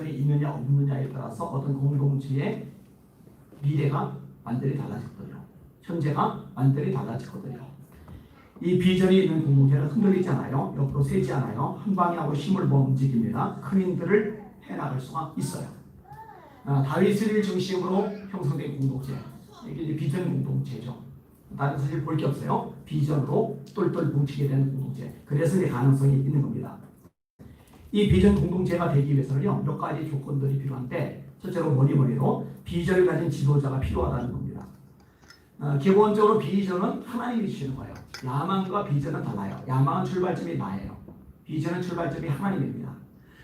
있느냐 없느냐에 따라서 어떤 공동체의 미래가 완전히 달라졌거든요. 현재가 완전히 달라졌거든요. 이 비전이 있는 공동체는 흔들리지 않아요. 옆으로 새지 않아요. 한 방향으로 힘을 모아 움직입니다. 큰 힘들을 해나갈 수가 있어요. 다윗을 중심으로 형성된 공동체, 이게 이제 비전 공동체죠. 다른 사실 볼 게 없어요. 비전으로 똘똘 뭉치게 되는 공동체. 그래서 이 가능성이 있는 겁니다. 이 비전 공동체가 되기 위해서는요, 몇 가지 조건들이 필요한데, 첫째로 뭐니뭐니로 비전을 가진 지도자가 필요하다는 겁니다. 기본적으로 비전은 하나님이 주시는 거예요. 야망과 비전은 달라요. 야망은 출발점이 나예요. 비전은 출발점이 하나님입니다.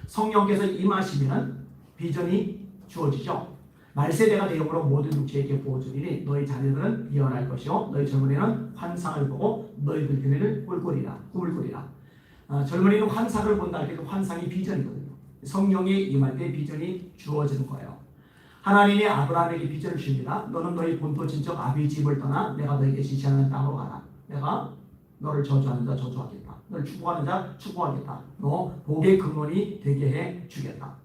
성령께서 임하시면 비전이 주어지죠. 말세대가 되므로 모든 육체에게 부어주리니 너희 자녀들은 예언할 것이요 너희 젊은이는 환상을 보고 너희들 그네를 꿈을 꾸리라. 젊은이는 환상을 본다 할 때 그 환상이 비전이거든요. 성령이 임할 때 비전이 주어지는 거예요. 하나님이 아브라함에게 비전을 주십니다. 너는 너희 본토 친척 아비 집을 떠나 내가 너에게 지시하는 땅으로 가라. 내가 너를 저주하는 자 저주하겠다. 너를 축복하는 자 축복하겠다. 너 복의 근원이 되게 해 주겠다.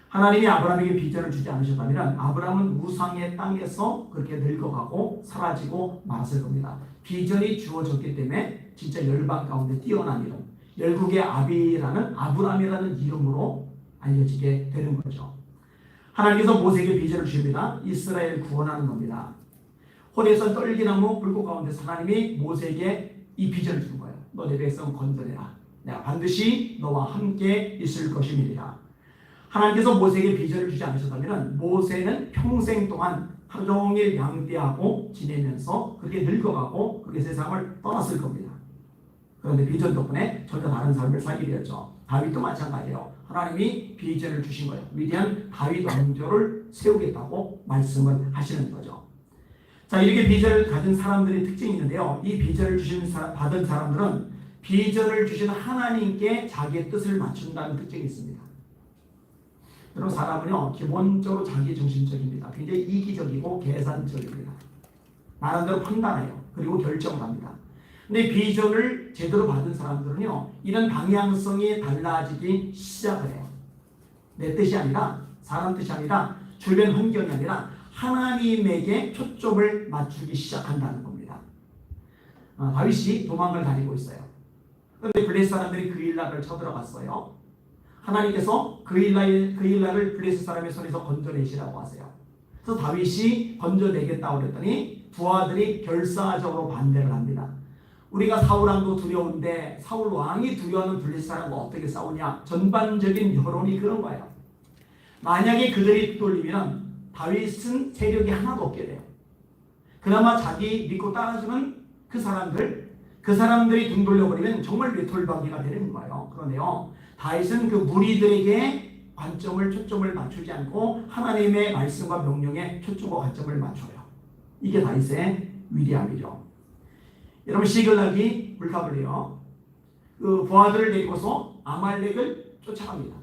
하나님이 아브라함에게 비전을 주지 않으셨다면 아브라함은 우상의 땅에서 그렇게 늙어가고 사라지고 말았을 겁니다. 비전이 주어졌기 때문에 진짜 열방 가운데 뛰어난 이름, 열국의 아비라는 아브라함이라는 이름으로 알려지게 되는 거죠. 하나님께서 모세에게 비전을 주십니다. 이스라엘 구원하는 겁니다. 호레산 떨기나무 불꽃 가운데서 하나님이 모세에게 이 비전을 주는 거예요. 너 내 백성 건져내라. 내가 반드시 너와 함께 있을 것임이니라. 하나님께서 모세에게 비전을 주지 않으셨다면 모세는 평생 동안 하루 종일 양떼하고 지내면서 그렇게 늙어가고 그렇게 세상을 떠났을 겁니다. 그런데 비전 덕분에 전혀 다른 삶을 살게 되었죠. 다윗도 마찬가지예요. 하나님이 비전을 주신 거예요. 위대한 다윗 왕조를 세우겠다고 말씀을 하시는 거죠. 자, 이렇게 비전을 가진 사람들의 특징이 있는데요. 이 비전을 받은 사람들은 비전을 주신 하나님께 자기의 뜻을 맞춘다는 특징이 있습니다. 여러분, 사람은요 기본적으로 자기중심적입니다. 굉장히 이기적이고 계산적입니다. 말한 대로 판단해요. 그리고 결정을 합니다. 근데 비전을 제대로 받은 사람들은요 이런 방향성이 달라지기 시작을 해요. 내 뜻이 아니라, 사람 뜻이 아니라, 주변 환경이 아니라 하나님에게 초점을 맞추기 시작한다는 겁니다. 다윗이 도망을 다니고 있어요. 그런데 블레셋 사람들이 그일락을 쳐들어갔어요. 하나님께서 그일락을 블레셋 사람의 손에서 건져내시라고 하세요. 그래서 다윗이 건져내겠다고 그랬더니 부하들이 결사적으로 반대를 합니다. 우리가 사울 왕도 두려운데 사울 왕이 두려워하는 블레셋 사람과 어떻게 싸우냐. 전반적인 여론이 그런 거예요. 만약에 그들이 돌리면 다윗은 세력이 하나도 없게 돼요. 그나마 자기 믿고 따라주는 그 사람들이 등 돌려버리면 정말 외톨박이가 되는 거예요. 그러네요. 다윗은 그 무리들에게 초점을 맞추지 않고 하나님의 말씀과 명령에 초점과 관점을 맞춰요. 이게 다윗의 위대함이죠. 여러분, 시글락이 불가불이요. 그 부하들을 데리고서 아말렉을 쫓아갑니다.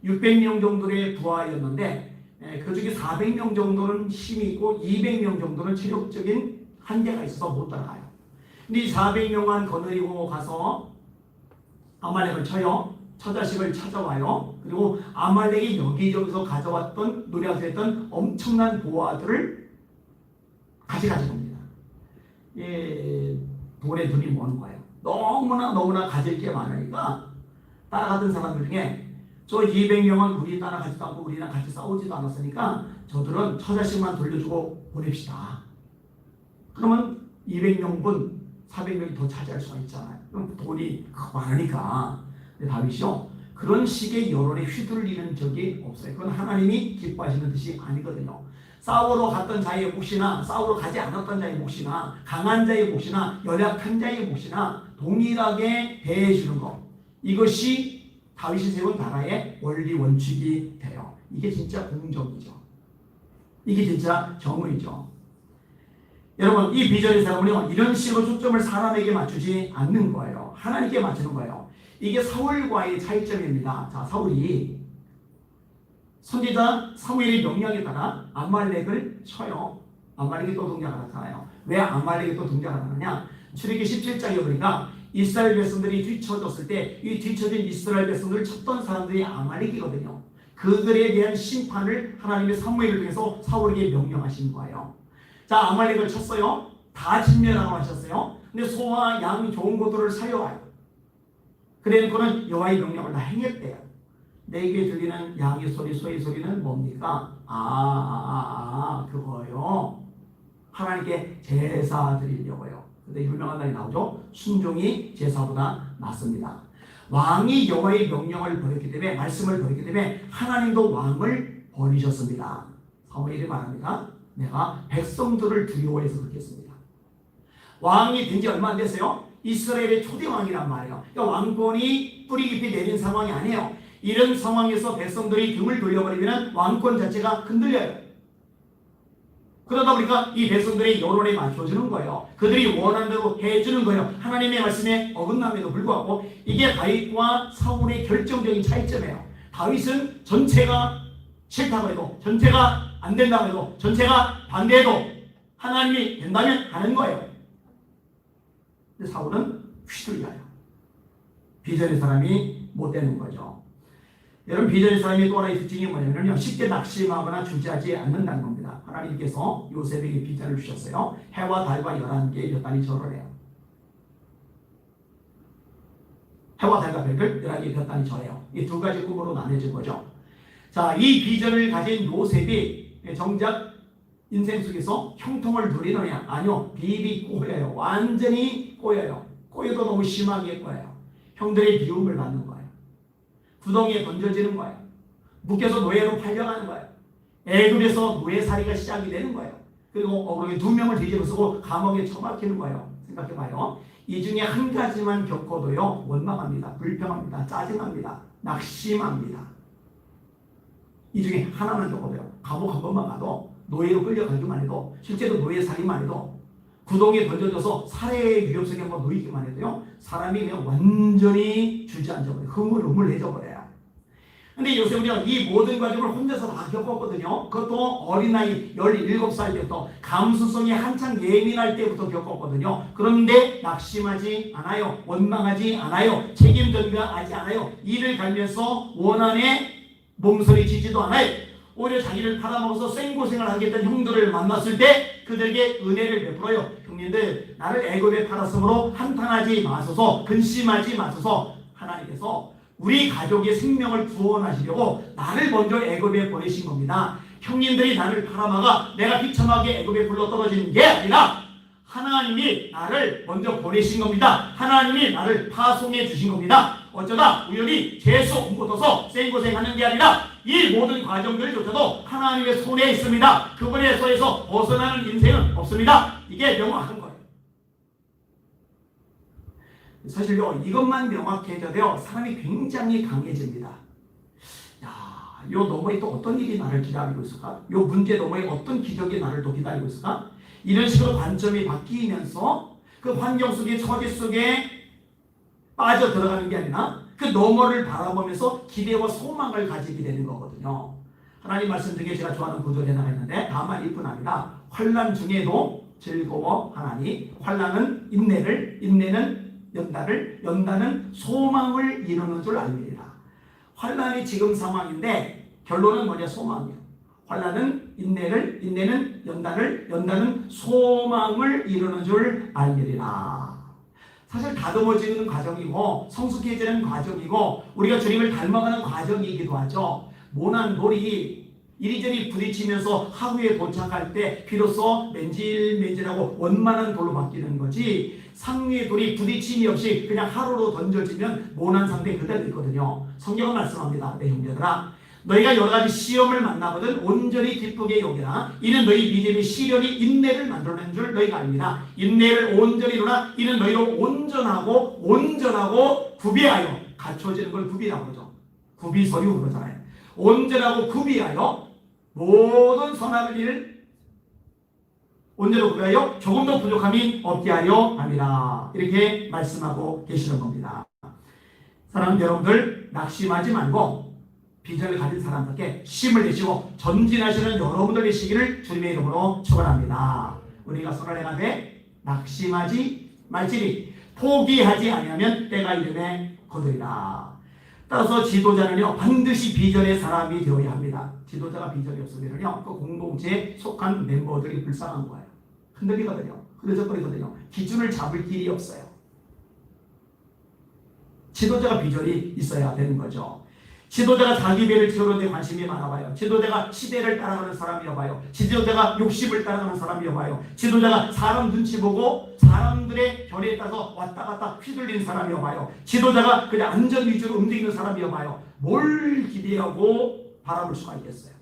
600명 정도의 부하였는데 그 중에 400명 정도는 힘이 있고 200명 정도는 체력적인 한계가 있어서 못 따라가요. 근데 이 400명만 거느리고 가서 아말렉을 쳐요. 처자식을 찾아와요. 그리고 아말렉이 여기저기서 가져왔던 노력했던 엄청난 보화들을 가져갑니다. 돈에 눈이 머는 거예요. 너무나 가질 게 많으니까 따라가던 사람들 중에 저 200명은 우리 따라가지도 않고 우리랑 같이 싸우지도 않았으니까 저들은 처자식만 돌려주고 보냅시다. 그러면 200명분 400명이 더 차지할 수가 있잖아요. 그럼 돈이 많으니까. 근데 다윗이요 그런 식의 여론에 휘둘리는 적이 없어요. 그건 하나님이 기뻐하시는 뜻이 아니거든요. 싸우러 갔던 자의 몫이나 싸우러 가지 않았던 자의 몫이나 강한 자의 몫이나 연약한 자의 몫이나 동일하게 대해주는 것, 이것이 다윗이 세운 나라의 원리 원칙이 돼요. 이게 진짜 공정이죠. 이게 진짜 정의죠. 여러분, 이 비전의 사람은요 이런 식으로 초점을 사람에게 맞추지 않는 거예요. 하나님께 맞추는 거예요. 이게 사울과의 차이점입니다. 자, 사울이 선지자 사무엘의 명령에 따라 아말렉을 쳐요. 아말렉이 또 동작을 하잖아요. 왜 아말렉이 또 동작을 하느냐? 출애굽기 17장에 보니까 이스라엘 백성들이 뒤쳐졌을 때 이 뒤쳐진 이스라엘 백성들을 쳤던 사람들이 아말렉이거든요. 그들에 대한 심판을 하나님의 사무엘을 통해서 사울에게 명령하신 거예요. 자, 아말렉을 쳤어요. 다 진멸하라고 하셨어요. 근데 소와 양 좋은 것들을 살려와요. 그래놓고는 여호와의 명령을 다 행했대요. 내게 들리는 양의 소리, 소의 소리는 뭡니까? 그거요. 하나님께 제사 드리려고요. 근데 유명한 말이 나오죠. 순종이 제사보다 낫습니다. 왕이 여호와의 명령을 버렸기 때문에, 말씀을 버렸기 때문에 하나님도 왕을 버리셨습니다. 사무엘이 말합니다. 내가 백성들을 두려워해서 그렇겠습니다. 왕이 된 지 얼마 안 됐어요. 이스라엘의 초대 왕이란 말이에요. 그러니까 왕권이 뿌리 깊이 내린 상황이 아니에요. 이런 상황에서 백성들이 등을 돌려버리면 왕권 자체가 흔들려요. 그러다 보니까 이 백성들의 여론에 맞춰주는 거예요. 그들이 원하는 대로 해주는 거예요. 하나님의 말씀에 어긋남에도 불구하고. 이게 다윗과 사울의 결정적인 차이점이에요. 다윗은 전체가 싫다고 해도, 전체가 안 된다고 해도, 전체가 반대해도 하나님이 된다면 하는 거예요. 근데 사울은 휘둘려요. 비전의 사람이 못 되는 거죠. 여러분, 비전의 사람이 또 하나의 특징이 뭐냐면요, 쉽게 낙심하거나 주저하지 않는다는 겁니다. 하나님께서 요셉에게 비전을 주셨어요. 해와 달과 11개의 볕단이 절을 해요. 해와 달과 별들 11개의 볕단이 절해요. 이 두 가지 꿈으로 나눠진 거죠. 자, 이 비전을 가진 요셉이 정작 인생 속에서 형통을 누리느냐? 아니요, 비비 꼬여요. 완전히 꼬여요. 꼬여도 너무 심하게 꼬여요. 형들의 미움을 받는 거예요. 구덩이에 던져지는 거예요. 묶여서 노예로 팔려가는 거예요. 애굽에서 노예살이가 시작이 되는 거예요. 그리고 억울하게 2명을 뒤집어 쓰고 감옥에 처박히는 거예요. 생각해봐요. 이 중에 한 가지만 겪어도요, 원망합니다. 불평합니다. 짜증납니다. 낙심합니다. 이 중에 하나만 겪어도요, 감옥 한 번만 가도, 노예로 끌려가기만 해도, 실제로 노예살이만 해도, 구덩이에 던져져서 살해의 위협성에 한번 놓이기만 해도요, 사람이 그냥 완전히 주저앉아버려요. 흐물흐물해져 버려요. 근데 요셉은요, 이 모든 과정을 혼자서 다 겪었거든요. 그것도 어린 나이 17살 때부터, 감수성이 한창 예민할 때부터 겪었거든요. 그런데 낙심하지 않아요. 원망하지 않아요. 책임 전가하지 않아요. 이를 갈면서 원한에 몸서리치지도 않아요. 오히려 자기를 팔아먹어서 생고생을 하겠다는 형들을 만났을 때 그들에게 은혜를 베풀어요. 형님들, 나를 애굽에 팔았으므로 한탄하지 마소서, 근심하지 마소서. 하나님께서 우리 가족의 생명을 구원하시려고 나를 먼저 애굽에 보내신 겁니다. 형님들이 나를 팔아먹어 내가 비참하게 애굽에 굴러떨어지는 게 아니라 하나님이 나를 먼저 보내신 겁니다. 하나님이 나를 파송해 주신 겁니다. 어쩌다 우연히 재수 옮겨서 생고생하는 게 아니라 이 모든 과정들조차도 하나님의 손에 있습니다. 그분의 손에서 벗어나는 인생은 없습니다. 이게 명확한 거예요. 사실요, 이것만 명확해져도요, 사람이 굉장히 강해집니다. 야, 요 너머에 또 어떤 일이 나를 기다리고 있을까? 요 문제 너머에 어떤 기적이 나를 또 기다리고 있을까? 이런 식으로 관점이 바뀌면서 그 환경 속에, 처지 속에 빠져 들어가는 게 아니라 그 너머를 바라보면서 기대와 소망을 가지게 되는 거거든요. 하나님 말씀 중에 제가 좋아하는 구절이 하나 있는데, 다만 이뿐 아니라 환난 중에도 즐거워하나니, 환난은 인내를, 인내는 연단을, 연단은 소망을 이루는 줄 알미리라. 환난이 지금 상황인데 결론은 뭐냐? 소망이에요. 환난은 인내를, 인내는 연단을, 연단은 소망을 이루는 줄 알미리라. 사실 다듬어지는 과정이고 성숙해지는 과정이고 우리가 주님을 닮아가는 과정이기도 하죠. 모난 돌이 이리저리 부딪히면서 하루에 도착할 때 비로소 맨질맨질하고 원만한 돌로 바뀌는 거지, 상위의 돌이 부딪힘이 없이 그냥 하루로 던져지면 모난 상태 그대로 있거든요. 성경은 말씀합니다. 내 형제들아, 너희가 여러 가지 시험을 만나거든 온전히 기쁘게 여기라. 이는 너희 믿음의 시련이 인내를 만들어낸 줄 너희가 압니다. 인내를 온전히 이루라. 이는 너희로 온전하고 구비하여, 갖춰지는 걸 구비라고 그러죠. 구비서류 그러잖아요. 온전하고 구비하여 모든 선악을 일 온전하고 구비하여 조금도 부족함이 없게 하려 함이라. 이렇게 말씀하고 계시는 겁니다. 사랑하는 여러분들, 낙심하지 말고 비전을 가진 사람답게 힘을 내시고 전진하시는 여러분들 되시기를 주님의 이름으로 축원합니다. 우리가 손을 내가되 낙심하지 말지니 포기하지 아니하면 때가 이름에 거두리라. 따라서 지도자는요 반드시 비전의 사람이 되어야 합니다. 지도자가 비전이 없으면요 그 공동체에 속한 멤버들이 불쌍한 거예요. 흔들리거든요. 흐려져버리거든요. 기준을 잡을 길이 없어요. 지도자가 비전이 있어야 되는 거죠. 지도자가 자기 배를 채우는 데 관심이 많아봐요. 지도자가 시대를 따라가는 사람이어봐요. 지도자가 욕심을 따라가는 사람이어봐요. 지도자가 사람 눈치 보고 사람들의 견해에 따라서 왔다 갔다 휘둘리는 사람이어봐요. 지도자가 그냥 안전 위주로 움직이는 사람이어봐요. 뭘 기대하고 바라볼 수가 있겠어요.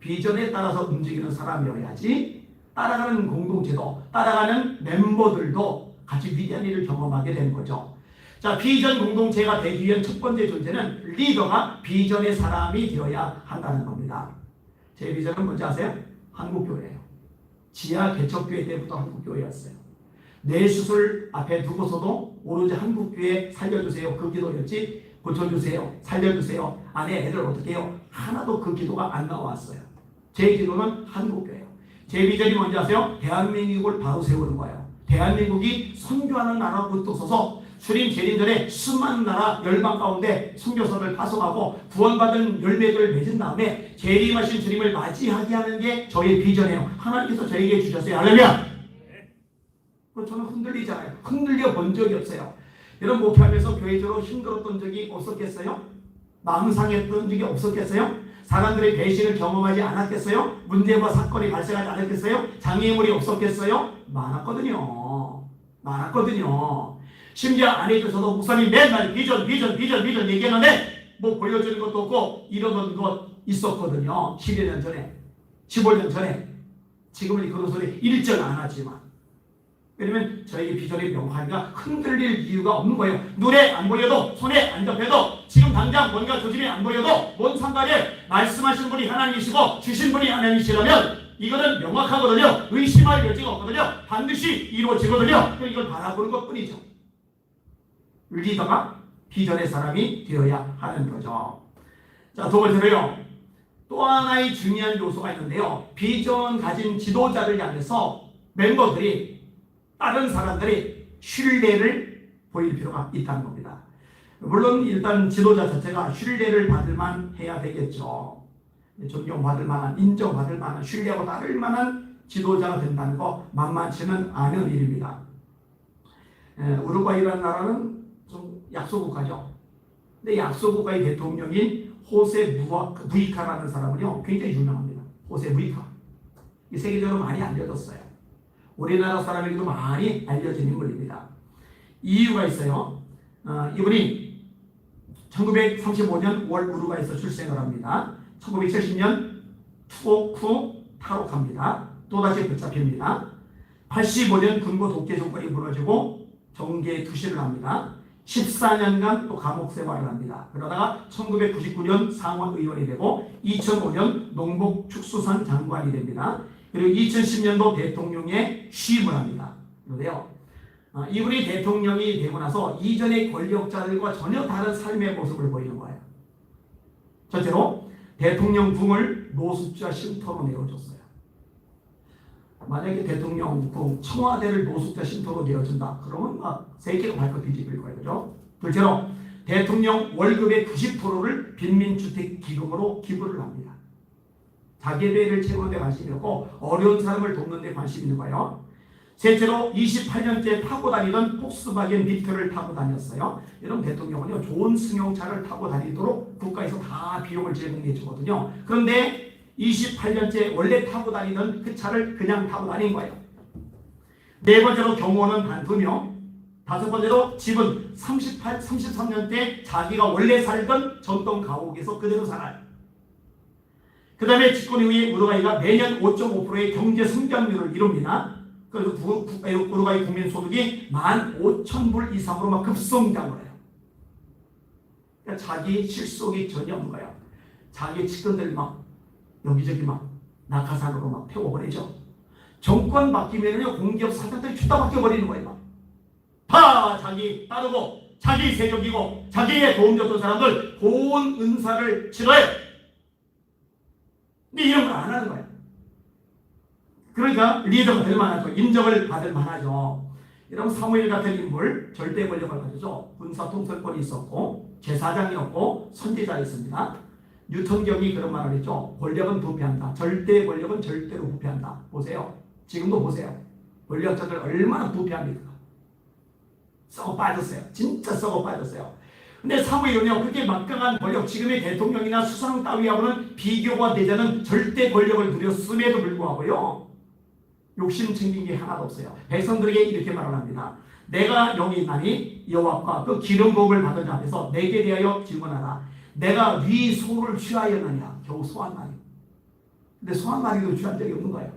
비전에 따라서 움직이는 사람이어야지 따라가는 공동체도 따라가는 멤버들도 같이 위대한 일을 경험하게 되는 거죠. 자, 비전 공동체가 되기 위한 첫 번째 존재는 리더가 비전의 사람이 되어야 한다는 겁니다. 제 비전은 뭔지 아세요? 한국교회예요. 지하 개척교회 때부터 한국교회였어요. 뇌수술 앞에 두고서도 오로지 한국교회 살려주세요. 그 기도였지 고쳐주세요. 살려주세요. 안에 애들 어떻게 해요? 하나도 그 기도가 안 나왔어요. 제 기도는 한국교회예요. 제 비전이 뭔지 아세요? 대한민국을 바로 세우는 거예요. 대한민국이 선교하는 나라부터 서서 주님 재림 전에 수많은 나라 열방 가운데 선교사를 파송하고 구원받은 열매들을 맺은 다음에 재림하신 주님을 맞이하게 하는 게 저의 비전이에요. 하나님께서 저에게 주셨어요. 할렐루야! 저는 흔들리잖아요. 흔들려 본 적이 없어요. 이런 목회하면서 교회적으로 힘들었던 적이 없었겠어요? 마음 상했던 적이 없었겠어요? 사람들의 배신을 경험하지 않았겠어요? 문제와 사건이 발생하지 않았겠어요? 장애물이 없었겠어요? 많았거든요. 심지어 안 해줘서도 목사님 맨날 비전 얘기하는데 뭐 보여주는 것도 없고 이러던 것 있었거든요. 12년 전에 15년 전에. 지금은 그런 소리 일절 안 하지만 왜냐면 저에게 비전이 명확하니까 흔들릴 이유가 없는 거예요. 눈에 안 보여도 손에 안 잡혀도 지금 당장 뭔가 조짐이 안 보여도 뭔 상관이에요. 말씀하신 분이 하나님이시고 주신 분이 하나님이시라면 이거는 명확하거든요. 의심할 여지가 없거든요. 반드시 이루어지거든요. 이걸 바라보는 것뿐이죠. 리더가 비전의 사람이 되어야 하는 거죠. 자, 두 번째로요. 또 하나의 중요한 요소가 있는데요. 비전 가진 지도자를 향해서 멤버들이 다른 사람들이 신뢰를 보일 필요가 있다는 겁니다. 물론 일단 지도자 자체가 신뢰를 받을 만 해야 되겠죠. 존경받을 만한, 인정받을 만한, 신뢰하고 따를 만한 지도자가 된다는 거 만만치는 않은 일입니다. 우루과이라는 나라는 좀 약소국가죠. 근데 약소국가의 대통령인 호세 무이카라는 사람은요 굉장히 유명합니다. 호세 무이카. 이 세계적으로 많이 알려졌어요. 우리나라 사람에게도 많이 알려진 인물입니다. 이유가 있어요. 이분이 1935년 월 우루과이에서 출생을 합니다. 1970년 투옥 후 탈옥합니다. 또다시 붙잡힙니다. 85년 군부 독재 정권이 무너지고 정계에 투신을 합니다. 14년간 또 감옥 생활을 합니다. 그러다가 1999년 상원의원이 되고 2005년 농목축수산 장관이 됩니다. 그리고 2010년도 대통령에 취임을 합니다. 그런데요, 이분이 대통령이 되고 나서 이전의 권력자들과 전혀 다른 삶의 모습을 보이는 거예요. 첫째로 대통령 궁을 노숙자 쉼터로 내어줬어요. 만약에 대통령 궁 청와대를 노숙자 쉼터로 내어준다 그러면 막 세계가 발칵 뒤집힐 거예요. 그죠? 둘째로 대통령 월급의 90%를 빈민주택 기금으로 기부를 합니다. 자기 배를 채우는 데 관심이 없고 어려운 사람을 돕는 데 관심이 있는 거예요. 셋째로 28년째 타고 다니던 폭스바겐 비트를 타고 다녔어요. 여러분 대통령은요 좋은 승용차를 타고 다니도록 국가에서 다 비용을 제공해 주거든요. 그런데 28년째 원래 타고 다니던 그 차를 그냥 타고 다닌 거예요. 네 번째로 경호는 반품이요. 다섯 번째로 집은 33년대 자기가 원래 살던 전동 가옥에서 그대로 살아요. 그 다음에 집권 이후에 우루과이가 매년 5.5%의 경제 성장률을 이룹니다. 그래서 우루과이 국민 소득이 15,000불 이상으로 막 급성장을 해요. 그러니까 자기 실속이 전혀 없는 거예요. 자기 측근들 막 여기저기 막 낙하산으로 막 태워버리죠. 정권 바뀌면요 공기업 사장들이 주다 바뀌어버리는 거예요. 다 자기 따르고 자기 세력이고 자기의 도움 줬던 사람들 고운 은사를 치러요. 근데 이런 걸 안 하는 거예요. 그러니까 리더가 될 만하죠. 인정을 받을 만하죠. 여러분 사무엘 같은 인물 절대 권력을 가지죠. 군사 통솔권이 있었고 제사장이었고 선지자였습니다. 뉴턴경이 그런 말을 했죠. 권력은 부패한다. 절대 권력은 절대로 부패한다. 보세요. 지금도 보세요. 권력자들 얼마나 부패합니까? 썩어 빠졌어요. 진짜 썩어 빠졌어요. 근데 사무엘은요, 그렇게 막강한 권력, 지금의 대통령이나 수상 따위하고는 비교가 되지 않은 절대 권력을 누렸음에도 불구하고요, 욕심 챙긴 게 하나도 없어요. 백성들에게 이렇게 말을 합니다. 내가 영이 있나니 여호와께 그 기름 부음을 받은 자 앞에서 내게 대하여 질문하라. 내가 네 소를 취하였느냐? 겨우 소 한 마리. 근데 소 한 마리도 취한 적이 없는 거예요.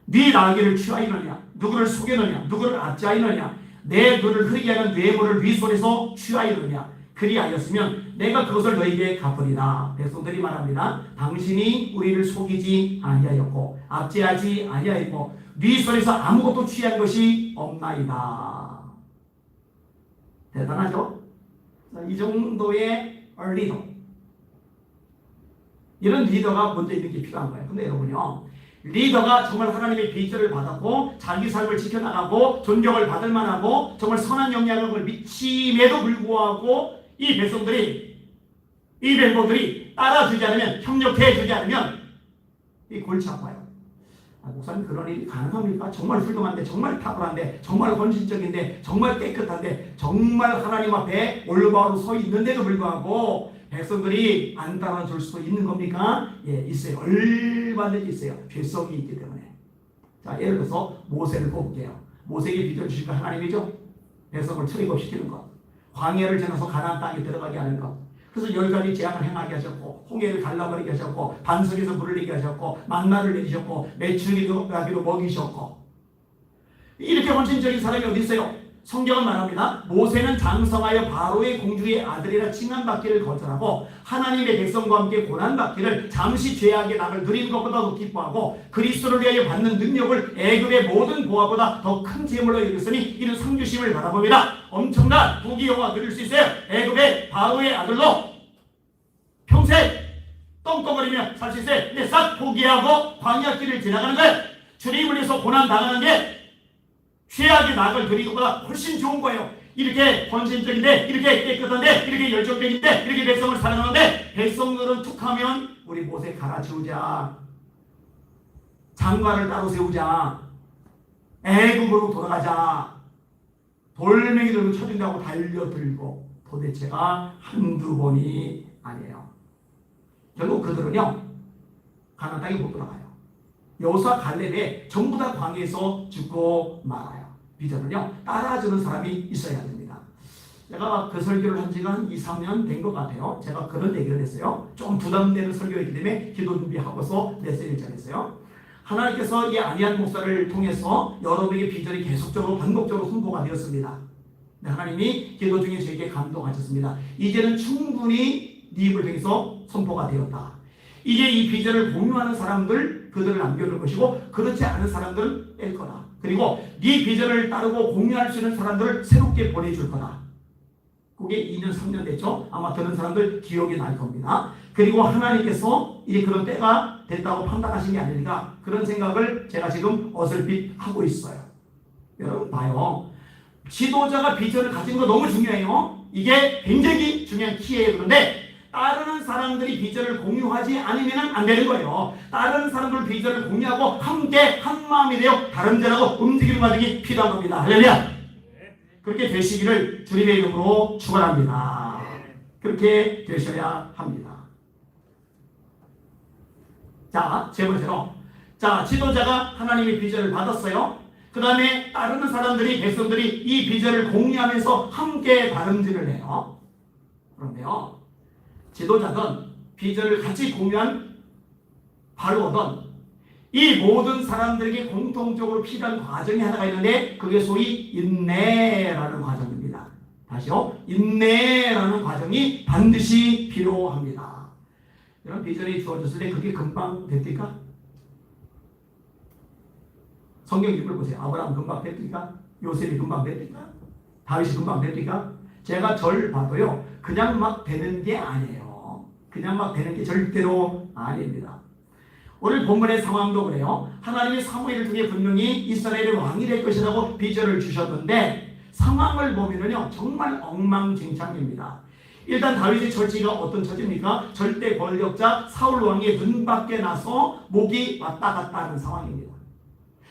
네 나귀를 취하였느냐? 누구를 속였느냐? 누구를 압제하였느냐? 내 눈을 흐리게 하는 뇌물을 네 손에서 취하였느냐? 그리하였으면 내가 그것을 너에게 갚으리라. 백성들이 말합니다. 당신이 우리를 속이지 아니하였고 압제하지 아니하였고 네 손에서 아무것도 취한 것이 없나이다. 대단하죠? 이 정도의 리더, 이런 리더가 먼저 있는 게 필요한 거예요. 근데 여러분요, 리더가 정말 하나님의 비전을 받았고 자기 삶을 지켜나가고 존경을 받을 만하고 정말 선한 영향력을 미침에도 불구하고 이 백성들이, 이 멤버들이 따라주지 않으면, 협력해주지 않으면 이 골치 아파요. 목사님 그런 일이 가능합니까? 정말 훌륭한데, 정말 탁월한데, 정말 헌신적인데, 정말 깨끗한데, 정말 하나님 앞에 올바로 서 있는데도 불구하고 백성들이 안 따라줄 수도 있는 겁니까? 예, 있어요. 얼마든지 있어요. 죄성이 있기 때문에. 자, 예를 들어서 모세를 뽑을게요. 모세에게 비전 주신 거 하나님이죠? 백성을 출애굽시키는 것, 광야를 지나서 가나안 땅에 들어가게 하는 것. 그래서 10가지 재앙을 행하게 하셨고, 홍해를 갈라버리게 하셨고, 반석에서 물을 내게 하셨고, 만나를 내리셨고, 메추리로 가기로 먹이셨고. 이렇게 헌신적인 사람이 어디 있어요? 성경은 말합니다. 모세는 장성하여 바로의 공주의 아들이라 칭함받기를 거절하고 하나님의 백성과 함께 고난받기를 잠시 죄악의 낙을 누리는 것보다도 기뻐하고 그리스도를 위하여 받는 능력을 애굽의 모든 보화보다 더 큰 재물로 여겼으니 이는 상주심을 바라봅니다. 엄청난 부귀영화 누릴 수 있어요. 애굽의 바로의 아들로 평생 똥덩어리며 살 수 있어요. 근데 싹 포기하고 광야길을 지나가는 거예요. 주님을 위해서 고난당하는 게 죄악의 낙을 드리기보다 훨씬 좋은 거예요. 이렇게 헌신적인데, 이렇게 깨끗한데, 이렇게 열정적인데, 이렇게 백성을 사랑하는데 백성들은 툭하면 우리 모세 갈아치우자, 장관을 따로 세우자, 애굽으로 돌아가자, 돌멩이 들고 쳐준다고 달려들고 도대체가 한두 번이 아니에요. 결국 그들은요, 가나안 땅에 못 돌아가요. 여호수아 갈렙에 전부 다 광야에서 죽고 말아요. 비전은요, 따라주는 사람이 있어야 됩니다. 제가 그 설교를 한 지가 한 2, 3년 된 것 같아요. 제가 그런 얘기를 했어요. 좀 부담되는 설교이기 때문에 기도 준비하고서 메시지를 전했어요. 하나님께서 이 안희한 목사를 통해서 여러분에게 비전이 계속적으로 반복적으로 선포가 되었습니다. 하나님이 기도 중에 저에게 감동하셨습니다. 이제는 충분히 네 입을 통해서 선포가 되었다. 이제 이 비전을 공유하는 사람들, 그들을 남겨놓을 것이고 그렇지 않은 사람들은 뺄 거다. 그리고 네 비전을 따르고 공유할 수 있는 사람들을 새롭게 보내줄 거다. 그게 2년, 3년 됐죠? 아마 들은 사람들 기억이 날 겁니다. 그리고 하나님께서 이제 그런 때가 됐다고 판단하신 게 아닐까, 그런 생각을 제가 지금 어설핏 하고 있어요. 여러분 봐요. 지도자가 비전을 가진 거 너무 중요해요. 이게 굉장히 중요한 키예요. 그런데 따르는 사람들이 비전을 공유하지 않으면 안 되는 거예요. 다른 사람들 비전을 공유하고 함께 한 마음이 되어 다름질하고 움직이는 과정이 필요한 겁니다. 할렐루야. 그렇게 되시기를 주님의 이름으로 축원합니다. 그렇게 되셔야 합니다. 자, 세 번째로, 자, 지도자가 하나님의 비전을 받았어요. 그 다음에 따르는 사람들이, 백성들이 이 비전을 공유하면서 함께 다름질을 해요. 그런데요, 지도자든 비전을 같이 공유한 바로든 이 모든 사람들에게 공통적으로 필요한 과정이 하나가 있는데 그게 소위 인내라는 과정입니다. 다시요, 인내라는 과정이 반드시 필요합니다. 여러분, 비전이 주어졌을 때 그게 금방 됩니까? 성경 읽을 보세요. 아브라함 금방 됩니까? 요셉이 금방 됩니까? 다윗이 금방 됩니까? 제가 절 봐도요, 그냥 막 되는 게 아니에요. 그냥 막 되는 게 절대로 아닙니다. 오늘 본문의 상황도 그래요. 하나님이 사무엘을 통해 분명히 이스라엘의 왕이 될 것이라고 비전을 주셨는데 상황을 보면은요 정말 엉망진창입니다. 일단 다윗의 처지가 어떤 처지입니까? 절대 권력자 사울 왕의 눈밖에 나서 목이 왔다 갔다 하는 상황입니다.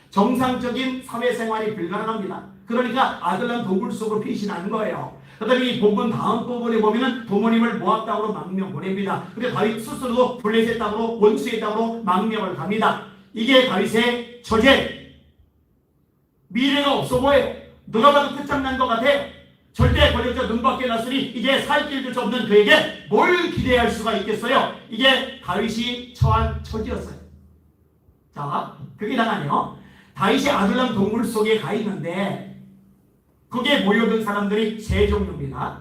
정상적인 사회생활이 불가능합니다. 그러니까 아들랑 동굴 속으로 피신하는 거예요. 그다음에 이 본문 다음 부분에 보면은 부모님을 모압 땅으로 망명 보냅니다. 근데 다윗 스스로도 블레셋 땅으로 원수의 땅으로 망명을 갑니다. 이게 다윗의 처제. 미래가 없어 보여요. 누가 봐도 끝장난 것 같아요. 절대 권력자 눈밖에 났으니 이제 살 길도 없는 그에게 뭘 기대할 수가 있겠어요? 이게 다윗이 처한 처지였어요. 자, 그게 나가네요. 다윗이 아둘람 동굴 속에 가 있는데 거기에 모여든 사람들이 세 종류입니다.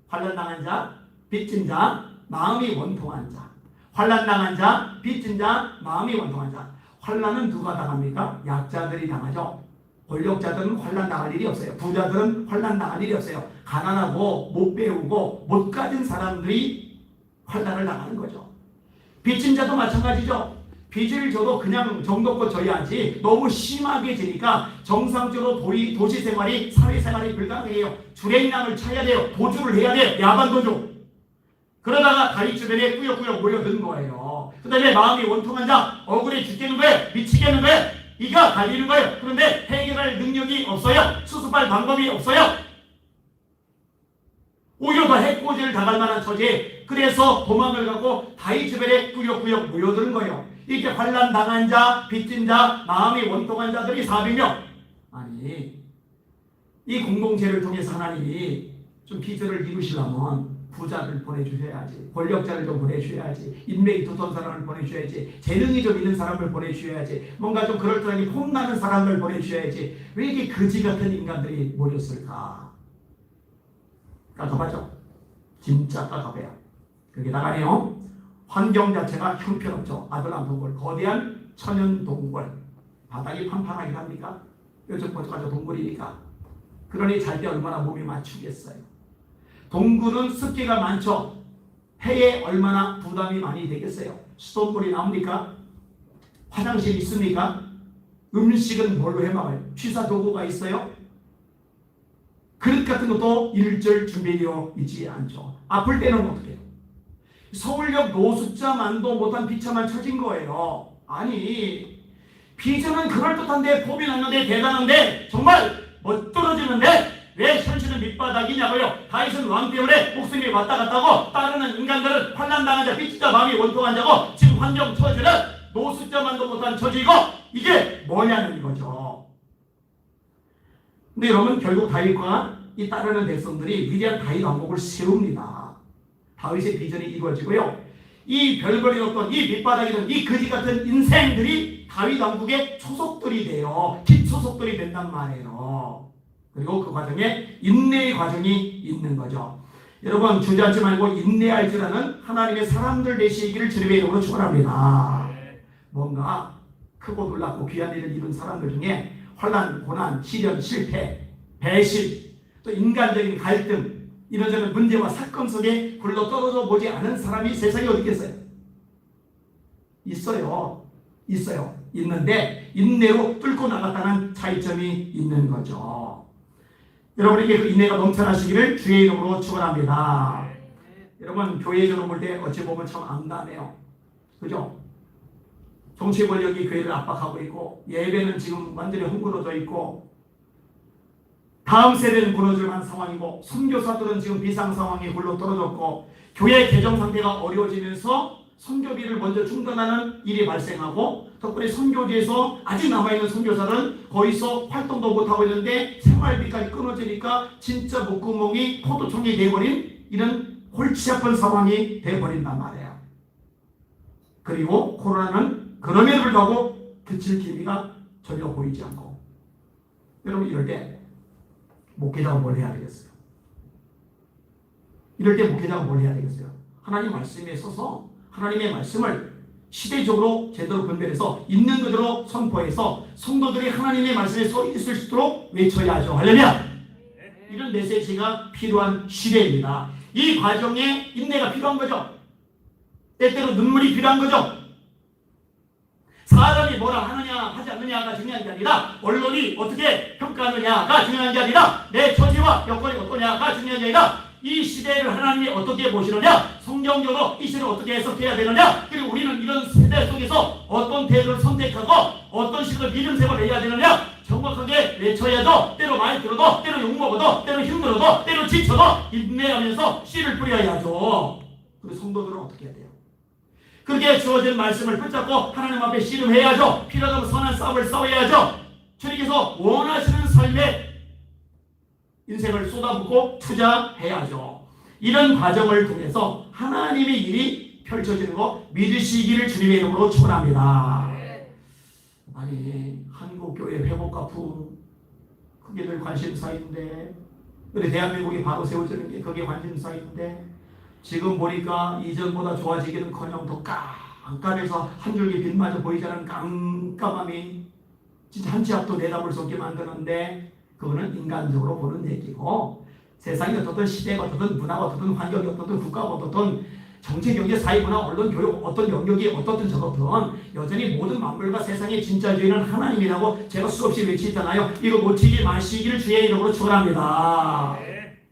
환난당한 자, 빚진 자, 마음이 원통한 자. 환난당한 자, 빚진 자, 마음이 원통한 자. 환난은 누가 당합니까? 약자들이 당하죠. 권력자들은 환난 당할 일이 없어요. 부자들은 환난 당할 일이 없어요. 가난하고 못 배우고 못 가진 사람들이 환난을 당하는 거죠. 빚진 자도 마찬가지죠. 빚을 져도 그냥 정도껏 져야지 너무 심하게 지니까 정상적으로 도시 생활이 사회생활이 불가능해요. 주행량을 차야 돼요. 도주를 해야 돼요. 야반 도주. 그러다가 다리 주변에 꾸역꾸역 모여드는 거예요. 그 다음에 마음이 원통한 자, 억울해 죽겠는 거예요. 미치겠는 거예요. 이가 갈리는 거예요. 그런데 해결할 능력이 없어요. 수습할 방법이 없어요. 오히려 더 해코지를 당할 만한 처지에 그래서 도망을 가고 다윗 주변에 꾸역꾸역 모여드는 거예요. 이렇게 환난 당한 자, 빚진 자, 마음이 원통한 자들이 400명. 아니, 이 공동체를 통해서 하나님이 좀 비전을 이루시려면 부자를 보내주셔야지, 권력자를 좀 보내주셔야지, 인맥이 두터운 사람을 보내주셔야지, 재능이 좀 있는 사람을 보내주셔야지, 뭔가 좀 그럴듯하니 폼나는 사람을 보내주셔야지. 왜 이렇게 거지 같은 인간들이 모였을까? 깝깝하죠? 진짜 깝깝해요. 그게 나가네요. 환경 자체가 형편없죠. 아들람 동굴, 거대한 천연 동굴. 바닥이 판판하긴 합니까? 뾰족뾰족하죠. 동굴이니까. 그러니 잘 때 얼마나 몸이 맞추겠어요. 동굴은 습기가 많죠. 해에 얼마나 부담이 많이 되겠어요. 수돗물이 나옵니까? 화장실 있습니까? 음식은 뭘로 해먹어요? 취사 도구가 있어요? 그릇 같은 것도 일절 준비되어 있지 않죠. 아플 때는 어떻게 해요? 서울역 노숙자만도 못한 비참한 처진 거예요. 아니, 비전은 그럴듯한데 폼이 났는데 대단한데 정말 멋들어지는데 왜 현실은 밑바닥이냐고요. 다윗은 왕 때문에 목숨이 왔다 갔다 하고 따르는 인간들은 환난당한 자, 빚진 자, 마음이 원통한 자고 지금 환경 처지는 노숙자만도 못한 처지고 이게 뭐냐는 거죠. 근데 여러분 결국 다윗과 이 따르는 백성들이 위대한 다윗 왕국을 세웁니다. 다윗의 비전이 이루어지고요. 이 별거리 없던 이 밑바닥이던 이 거지 같은 인생들이 다윗 왕국의 초속들이 돼요. 기초속들이 된단 말이에요. 그리고 그 과정에 인내의 과정이 있는 거죠. 여러분 주저앉지 말고 인내할 줄 아는 하나님의 사람들 되시기를 주님의 이름으로 축원합니다. 뭔가 크고 놀랍고 귀한 일을 이룬 사람들 중에 환난, 고난, 시련, 실패, 배신, 또 인간적인 갈등 이런저런 문제와 사건 속에 굴러 떨어져 보지 않은 사람이 세상에 어디 있겠어요? 있어요. 있는데 인내로 뚫고 나갔다는 차이점이 있는 거죠. 여러분에게 그 인내가 넘쳐나시기를 주의 이름으로 축원합니다. 여러분 교회 저런 볼 때 어찌 보면 참 암담해요. 그죠? 정치 권력이 교회를 압박하고 있고 예배는 지금 완전히 흥분해져 있고 다음 세대는 무너질 만한 상황이고 선교사들은 지금 비상 상황에 굴러 떨어졌고 교회 개정 상태가 어려워지면서 선교비를 먼저 중단하는 일이 발생하고 덕분에 선교지에서 아직 남아있는 선교사들은 거기서 활동도 못하고 있는데 생활비까지 끊어지니까 진짜 목구멍이 포도청이 되어버린 이런 골치 아픈 상황이 되어버린단 말이에요. 그리고 코로나는 그럼에도 불구하고 그칠 기미가 전혀 보이지 않고 여러분 이럴 때 목회자가 뭘 해야 되겠어요? 이럴 때 목회자가 뭘 해야 되겠어요? 하나님 말씀에 서서 하나님의 말씀을 시대적으로 제대로 분별해서 있는 그대로 선포해서 성도들이 하나님의 말씀에 서 있을 수 있도록 외쳐야 하죠. 할렐루야! 이런 메시지가 필요한 시대입니다. 이 과정에 인내가 필요한 거죠. 때때로 눈물이 필요한 거죠. 사람이 뭐라 하느냐 하지 않느냐가 중요한 게 아니라 언론이 어떻게 평가하느냐가 중요한 게 아니라 내 처지와 여건이 어떠냐가 중요한 게 아니라 이 시대를 하나님이 어떻게 보시느냐, 성경적으로 이 시대를 어떻게 해석해야 되느냐, 그리고 우리는 이런 세대 속에서 어떤 태도를 선택하고 어떤 식으로 믿음생활을 해야 되느냐 정확하게 외쳐야죠. 때로 많이 들어도, 때로 욕먹어도, 때로 힘들어도, 때로 지쳐도 인내하면서 씨를 뿌려야죠. 그리고 성도들은 어떻게 해야 돼요? 그렇게 주어진 말씀을 붙잡고 하나님 앞에 씨름해야죠. 필요하다면 선한 싸움을 싸워야죠. 주님께서 원하시는 삶에 인생을 쏟아붓고 투자해야죠. 이런 과정을 통해서 하나님의 일이 펼쳐지는 거 믿으시기를 주님의 이름으로 축원합니다. 아니 한국교회 회복과 부흥 그게 늘 관심사인데 우리 대한민국이 바로 세워지는 게 그게 관심사인데 지금 보니까 이전보다 좋아지기는커녕 더 깜깜해서 한 줄기 빛마저 보이지 않는 깜깜함이 진짜 한 치 앞도 내다볼 수 없게 만드는데 그거는 인간적으로 보는 얘기고 세상이 어떻든 시대가 어떻든 문화가 어떻든 환경이 어떻든 국가가 어떻든 정치, 경제, 사회, 문화, 언론, 교육 어떤 영역이 어떻든 저렇든 여전히 모든 만물과 세상의 진짜 주인은 하나님이라고 제가 수없이 외치잖아요. 이거 놓치지 마시기를 주의 이름으로 축원합니다.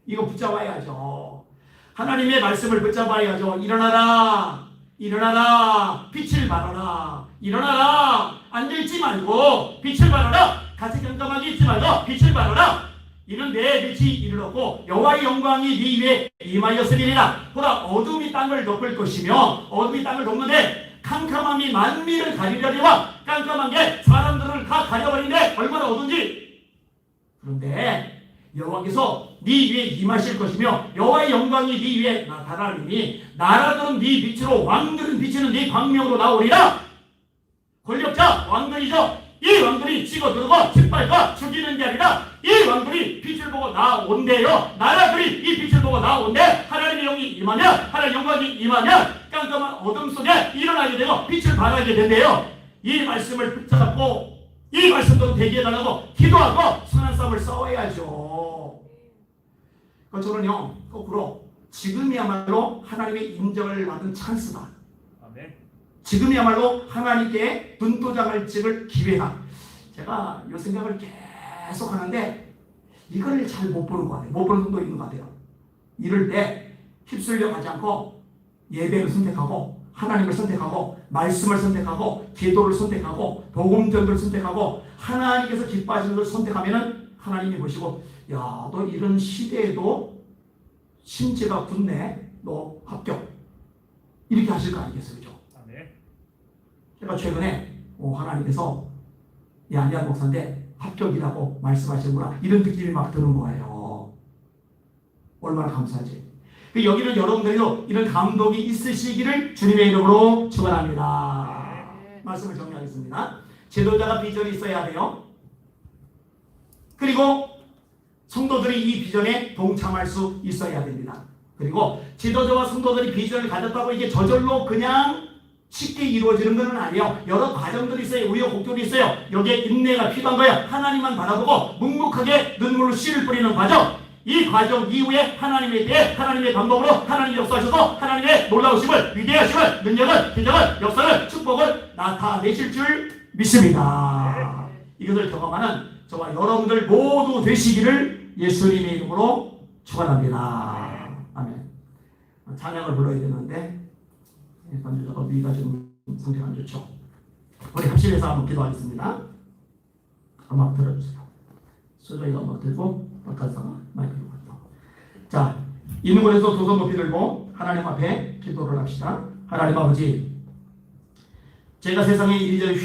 이거 붙잡아야죠. 하나님의 말씀을 붙잡아야죠. 일어나라, 일어나라, 빛을 발하라, 일어나라, 앉아있지 말고 빛을 발하라, 같이 깜깜하게 있지 말고 빛을 발하라. 이는 내 빛이 이르렀고 여호와의 영광이 네 위에 임하였으리라. 보라 어둠이 땅을 덮을 것이며 어둠이 땅을 덮는데 캄캄함이 만민을 가리려니와 깜깜한 게 사람들을 다 가려버리는데 얼마나 어두운지. 그런데 여호와께서 네 위에 임하실 것이며 여호와의 영광이 네 위에 나타나리니 나라들은 네 빛으로 왕들은 비치는 네 광명으로 나오리라. 권력자 왕들이죠. 이 왕들이 치고들고 짓밟아 죽이는 게 아니라 이 왕들이 빛을 보고 나온대요. 나라들이 이 빛을 보고 나온대. 하나님의 영이 임하면 하나님의 영광이 임하면 깜깜한 어둠 속에 일어나게 되고 빛을 발하게 된대요. 이 말씀을 붙잡고 이 말씀대로 대기해달라고 기도하고 선한 싸움을 싸워야죠. 저는요 거꾸로 지금이야말로 하나님의 인정을 받은 찬스다. 지금이야말로 하나님께 눈도장을 찍을 기회다. 제가 이 생각을 계속 하는데 이걸 잘 못 보는 것 같아요. 못 보는 분도 있는 것 같아요. 이럴 때 휩쓸려 가지 않고 예배를 선택하고 하나님을 선택하고 말씀을 선택하고 기도를 선택하고 복음 전도를 선택하고 하나님께서 기뻐하시는 것을 선택하면은 하나님이 보시고 야, 너 이런 시대에도 신체가 굳네. 너 합격. 이렇게 하실 거 아니겠어요? 제가 최근에 하나님께서 안리한 목사인데 합격이라고 말씀하시는구나 이런 느낌이 막 드는 거예요. 얼마나 감사하지. 여기는 여러분들도 이런 감동이 있으시기를 주님의 이름으로 축원합니다. 말씀을 정리하겠습니다. 지도자가 비전이 있어야 돼요. 그리고 성도들이 이 비전에 동참할 수 있어야 됩니다. 그리고 지도자와 성도들이 비전을 가졌다고 이게 저절로 그냥 쉽게 이루어지는 것은 아니에요. 여러 과정들이 있어요. 우여곡절이 있어요. 여기에 인내가 필요한 거예요. 하나님만 바라보고 묵묵하게 눈물로 씨를 뿌리는 과정. 이 과정 이후에 하나님에 대해 하나님의 방법으로 하나님이 역사하셔서 하나님의 놀라우심을 위대하심을 능력을 기적을 역사를 축복을 나타내실 줄 믿습니다. 이것을 경험하는 저와 여러분들 모두 되시기를 예수님의 이름으로 축원합니다. 아멘. 찬양을 불러야 되는데 반주자가 위가 좀 상태가 안 좋죠. 우리 합심해서 한번 기도하겠습니다. 음악 들어주세요. 소저희가 음악 들고 박한사가 마이크 들고 자, 있는 곳에서 두 손 높이 들고 하나님 앞에 기도를 합시다. 하나님 아버지, 제가 세상에 이리저리